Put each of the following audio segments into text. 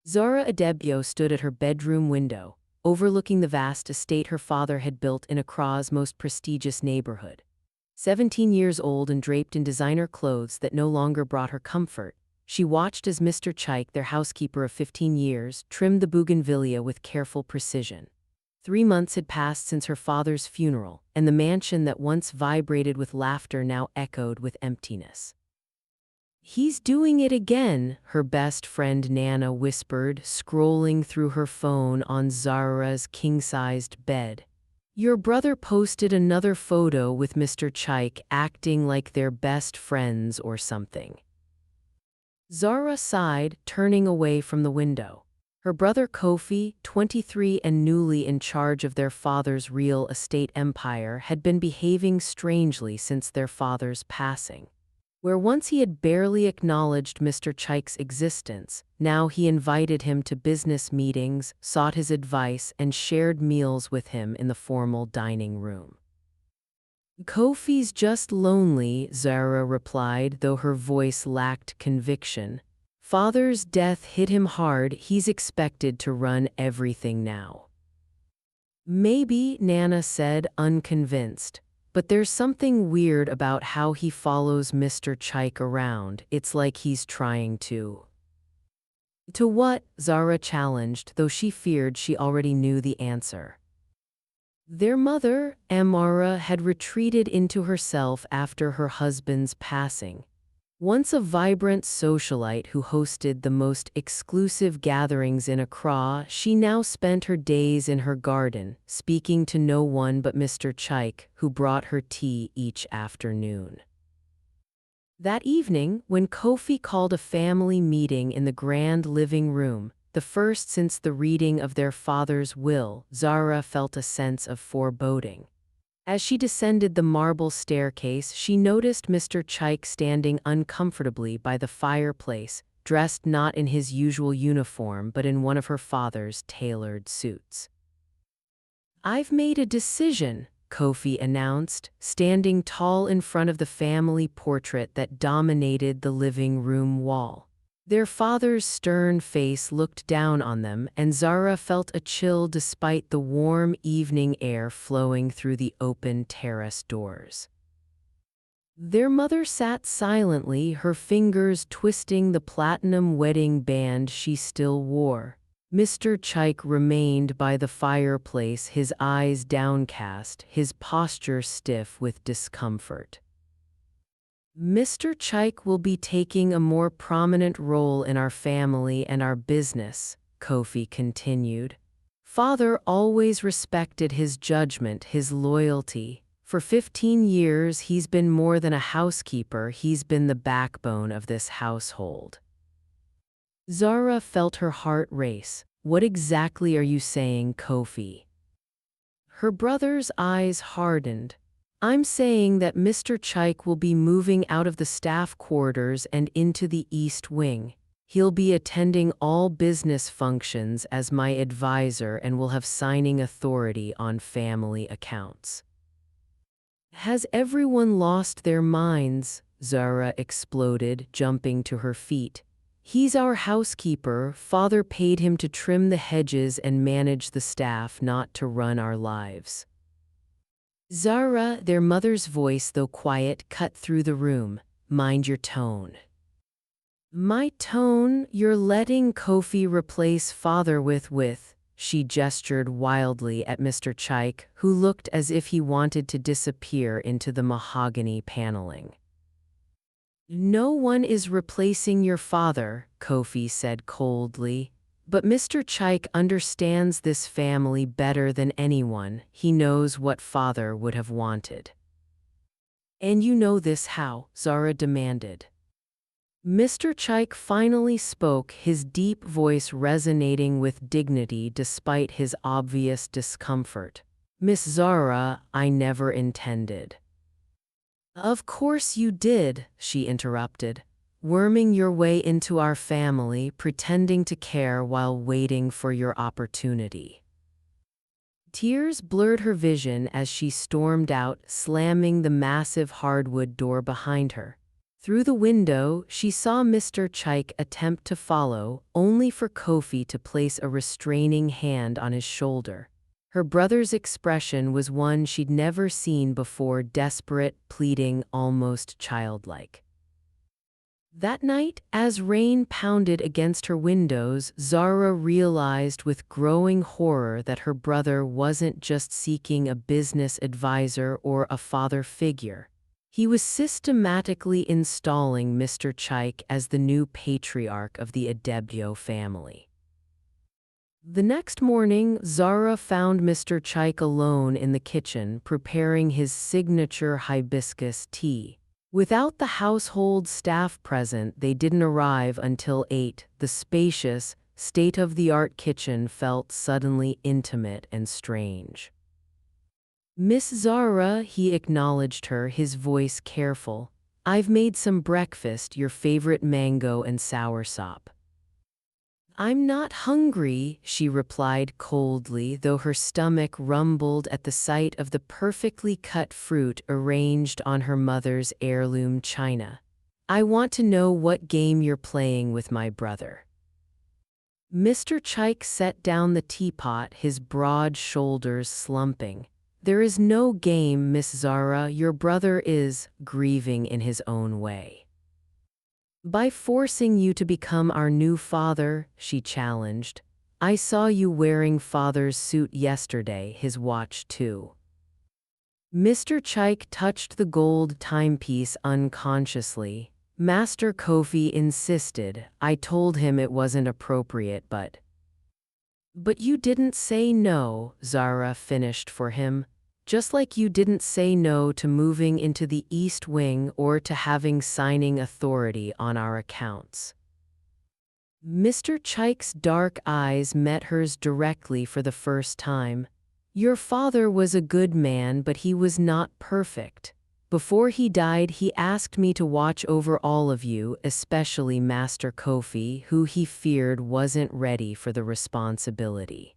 Zara Adebio stood at her bedroom window, overlooking the vast estate her father had built in Accra's most prestigious neighborhood. 17 years old and draped in designer clothes that no longer brought her comfort, she watched as Mr. Chike, their housekeeper of 15 years, trimmed the bougainvillea with careful precision. 3 months had passed since her father's funeral, and the mansion that once vibrated with laughter now echoed with emptiness. "He's doing it again," her best friend Nana whispered, scrolling through her phone on Zara's king-sized bed. "Your brother posted another photo with Mr. Chike acting like they're best friends or something." Zara sighed, turning away from the window. Her brother Kofi, 23 and newly in charge of their father's real estate empire, had been behaving strangely since their father's passing. Where once he had barely acknowledged Mr. Chike's existence, now he invited him to business meetings, sought his advice, and shared meals with him in the formal dining room. "Kofi's just lonely," Zara replied, though her voice lacked conviction. "Father's death hit him hard, he's expected to run everything now." "Maybe," Nana said, unconvinced. "But there's something weird about how he follows Mr. Chike around. It's like he's trying to." "To what?" Zara challenged, though she feared she already knew the answer. Their mother, Amara, had retreated into herself after her husband's passing. Once a vibrant socialite who hosted the most exclusive gatherings in Accra, she now spent her days in her garden, speaking to no one but Mr. Chike, who brought her tea each afternoon. That evening, when Kofi called a family meeting in the grand living room, the first since the reading of their father's will, Zara felt a sense of foreboding. As she descended the marble staircase, she noticed Mr. Chike standing uncomfortably by the fireplace, dressed not in his usual uniform but in one of her father's tailored suits. "I've made a decision," Kofi announced, standing tall in front of the family portrait that dominated the living room wall. Their father's stern face looked down on them, and Zara felt a chill despite the warm evening air flowing through the open terrace doors. Their mother sat silently, her fingers twisting the platinum wedding band she still wore. Mr. Chike remained by the fireplace, his eyes downcast, his posture stiff with discomfort. "Mr. Chike will be taking a more prominent role in our family and our business," Kofi continued. "Father always respected his judgment, his loyalty. For 15 years he's been more than a housekeeper, he's been the backbone of this household." Zara felt her heart race. "What exactly are you saying, Kofi?" Her brother's eyes hardened. "I'm saying that Mr. Chike will be moving out of the staff quarters and into the East Wing. He'll be attending all business functions as my advisor and will have signing authority on family accounts." "Has everyone lost their minds?" Zara exploded, jumping to her feet. "He's our housekeeper. Father paid him to trim the hedges and manage the staff, not to run our lives." "Zara," their mother's voice, though quiet, cut through the room. "Mind your tone." "My tone? You're letting Kofi replace father with." She gestured wildly at Mr. Chike, who looked as if he wanted to disappear into the mahogany paneling. "No one is replacing your father," Kofi said coldly. "But Mr. Chike understands this family better than anyone. He knows what father would have wanted." "And you know this how?" Zara demanded. Mr. Chike finally spoke, his deep voice resonating with dignity despite his obvious discomfort. "Miss Zara, I never intended." "Of course you did," she interrupted. "Worming your way into our family, pretending to care while waiting for your opportunity." Tears blurred her vision as she stormed out, slamming the massive hardwood door behind her. Through the window, she saw Mr. Chike attempt to follow, only for Kofi to place a restraining hand on his shoulder. Her brother's expression was one she'd never seen before, desperate, pleading, almost childlike. That night, as rain pounded against her windows, Zara realized with growing horror that her brother wasn't just seeking a business advisor or a father figure. He was systematically installing Mr. Chike as the new patriarch of the Adebio family. The next morning, Zara found Mr. Chike alone in the kitchen preparing his signature hibiscus tea. Without the household staff present, they didn't arrive until 8. The spacious, state-of-the-art kitchen felt suddenly intimate and strange. "Miss Zara," he acknowledged her, his voice careful. "I've made some breakfast, your favorite mango and soursop." "I'm not hungry," she replied coldly, though her stomach rumbled at the sight of the perfectly cut fruit arranged on her mother's heirloom china. "I want to know what game you're playing with my brother." Mr. Chike set down the teapot, his broad shoulders slumping. "There is no game, Miss Zara. Your brother is grieving in his own way." "By forcing you to become our new father," she challenged. "I saw you wearing father's suit yesterday, his watch too." Mr. Chike touched the gold timepiece unconsciously. "Master Kofi insisted. I told him it wasn't appropriate, but—" "But you didn't say no," Zara finished for him. "Just like you didn't say no to moving into the East Wing or to having signing authority on our accounts." Mr. Chike's dark eyes met hers directly for the first time. "Your father was a good man, but he was not perfect. Before he died, he asked me to watch over all of you, especially Master Kofi, who he feared wasn't ready for the responsibility.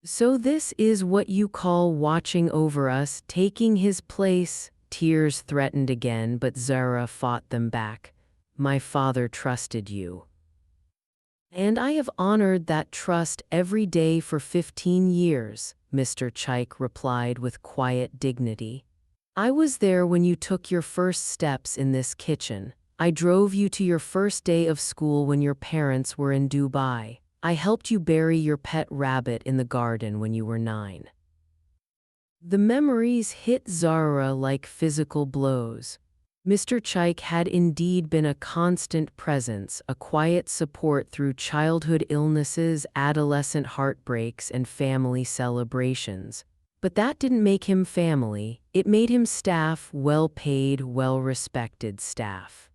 So this is what you call watching over us, taking his place?" Tears threatened again, but Zara fought them back. "My father trusted you. And I have honored that trust every day for 15 years, Mr. Chike replied with quiet dignity. "I was there when you took your first steps in this kitchen. I drove you to your first day of school when your parents were in Dubai. I helped you bury your pet rabbit in the garden when you were 9. The memories hit Zara like physical blows. Mr. Chike had indeed been a constant presence, a quiet support through childhood illnesses, adolescent heartbreaks, and family celebrations. But that didn't make him family, it made him staff, well-paid, well-respected staff.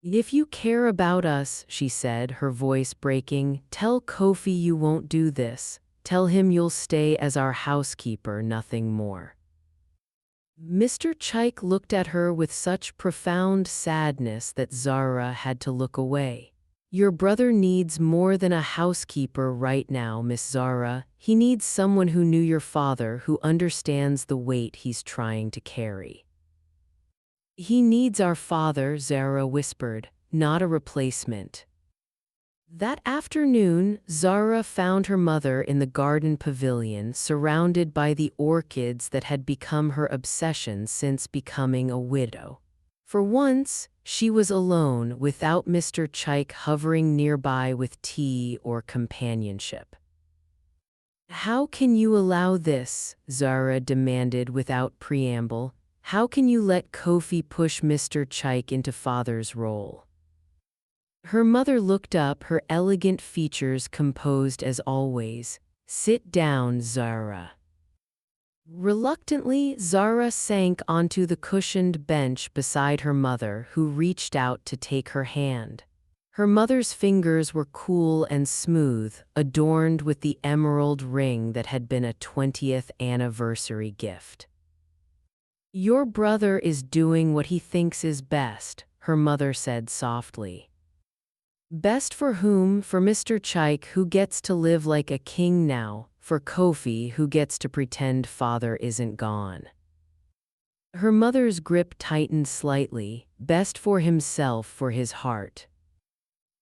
"If you care about us," she said, her voice breaking, "tell Kofi you won't do this. Tell him you'll stay as our housekeeper, nothing more." Mr. Chike looked at her with such profound sadness that Zara had to look away. "Your brother needs more than a housekeeper right now, Miss Zara. He needs someone who knew your father, who understands the weight he's trying to carry." "He needs our father," Zara whispered, "not a replacement." That afternoon, Zara found her mother in the garden pavilion, surrounded by the orchids that had become her obsession since becoming a widow. For once, she was alone, without Mr. Chike hovering nearby with tea or companionship. "How can you allow this?" Zara demanded without preamble. "How can you let Kofi push Mr. Chike into father's role?" Her mother looked up, her elegant features composed as always. "Sit down, Zara." Reluctantly, Zara sank onto the cushioned bench beside her mother, who reached out to take her hand. Her mother's fingers were cool and smooth, adorned with the emerald ring that had been a 20th anniversary gift. "Your brother is doing what he thinks is best," her mother said softly. "Best for whom? For Mr. Chike, who gets to live like a king now, for Kofi, who gets to pretend father isn't gone." Her mother's grip tightened slightly, best for himself for his heart.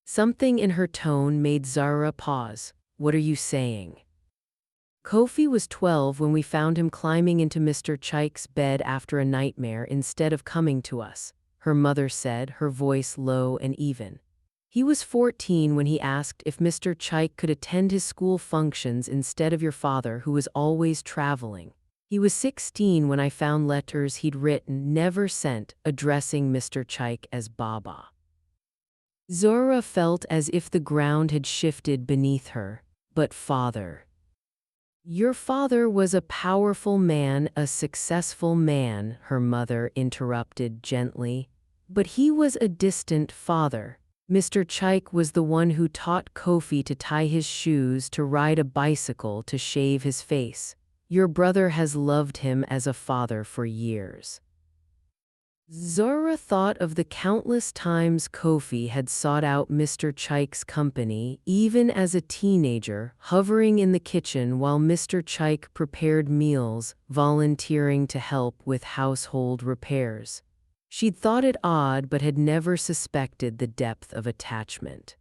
Something in her tone made Zara pause. What are you saying? Kofi was 12 when we found him climbing into Mr. Chike's bed after a nightmare instead of coming to us, her mother said, her voice low and even. He was 14 when he asked if Mr. Chike could attend his school functions instead of your father, who was always traveling. He was 16 when I found letters he'd written, never sent, addressing Mr. Chike as Baba. Zara felt as if the ground had shifted beneath her. But father. Your father was a powerful man, a successful man, her mother interrupted gently. But he was a distant father. Mr. Chike was the one who taught Kofi to tie his shoes, to ride a bicycle, to shave his face. Your brother has loved him as a father for years. Zara thought of the countless times Kofi had sought out Mr. Chike's company, even as a teenager, hovering in the kitchen while Mr. Chike prepared meals, volunteering to help with household repairs. She'd thought it odd but had never suspected the depth of attachment.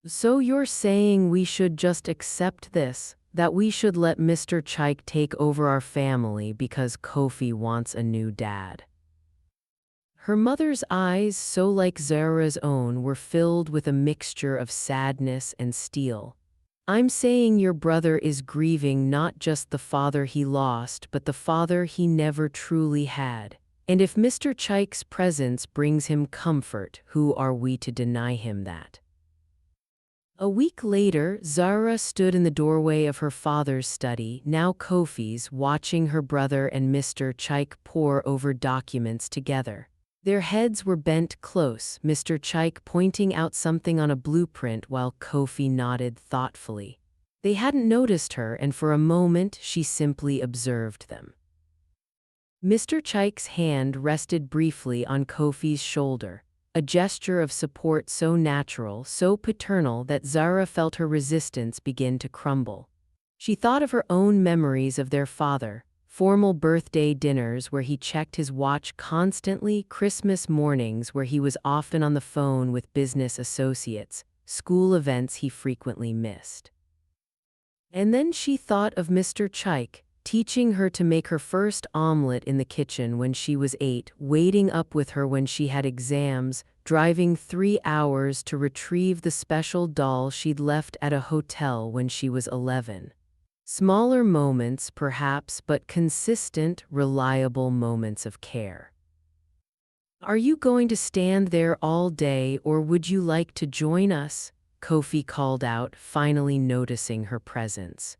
So you're saying we should just accept this, that we should let Mr. Chike take over our family because Kofi wants a new dad? Her mother's eyes, so like Zara's own, were filled with a mixture of sadness and steel. I'm saying your brother is grieving not just the father he lost, but the father he never truly had. And if Mr. Chike's presence brings him comfort, who are we to deny him that? A week later, Zara stood in the doorway of her father's study, now Kofi's, watching her brother and Mr. Chike pore over documents together. Their heads were bent close, Mr. Chike pointing out something on a blueprint while Kofi nodded thoughtfully. They hadn't noticed her, and for a moment she simply observed them. Mr. Chike's hand rested briefly on Kofi's shoulder, a gesture of support so natural, so paternal that Zara felt her resistance begin to crumble. She thought of her own memories of their father. Formal birthday dinners where he checked his watch constantly, Christmas mornings where he was often on the phone with business associates, school events he frequently missed. And then she thought of Mr. Chike, teaching her to make her first omelet in the kitchen when she was 8, waiting up with her when she had exams, driving 3 hours to retrieve the special doll she'd left at a hotel when she was 11. Smaller moments, perhaps, but consistent, reliable moments of care. Are you going to stand there all day, or would you like to join us? Kofi called out, finally noticing her presence.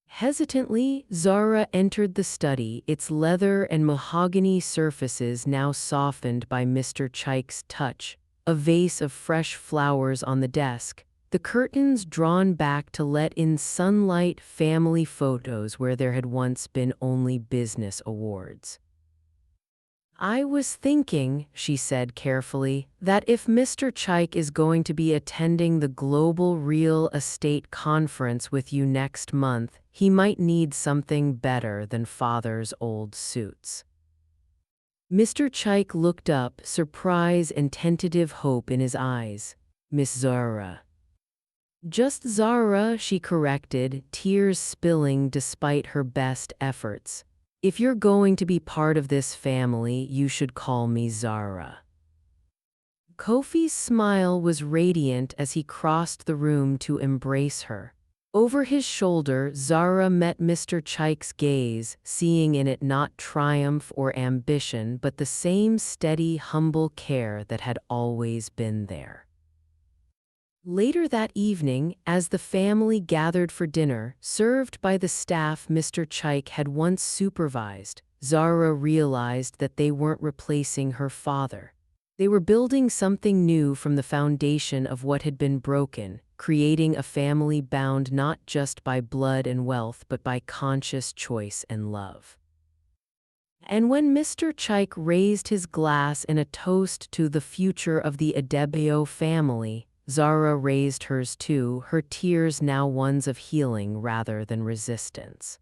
Hesitantly, Zara entered the study, its leather and mahogany surfaces now softened by Mr. Chike's touch, a vase of fresh flowers on the desk, the curtains drawn back to let in sunlight, family photos where there had once been only business awards. I was thinking, she said carefully, that if Mr. Chike is going to be attending the Global Real Estate Conference with you next month, he might need something better than father's old suits. Mr. Chike looked up, surprise and tentative hope in his eyes. Miss Zara. Just Zara, she corrected, tears spilling despite her best efforts. If you're going to be part of this family, you should call me Zara. Kofi's smile was radiant as he crossed the room to embrace her. Over his shoulder, Zara met Mr. Chike's gaze, seeing in it not triumph or ambition but the same steady, humble care that had always been there. Later that evening, as the family gathered for dinner, served by the staff Mr. Chike had once supervised, Zara realized that they weren't replacing her father. They were building something new from the foundation of what had been broken, creating a family bound not just by blood and wealth but by conscious choice and love. And when Mr. Chike raised his glass in a toast to the future of the Adebayo family, Zara raised hers too, her tears now ones of healing rather than resistance.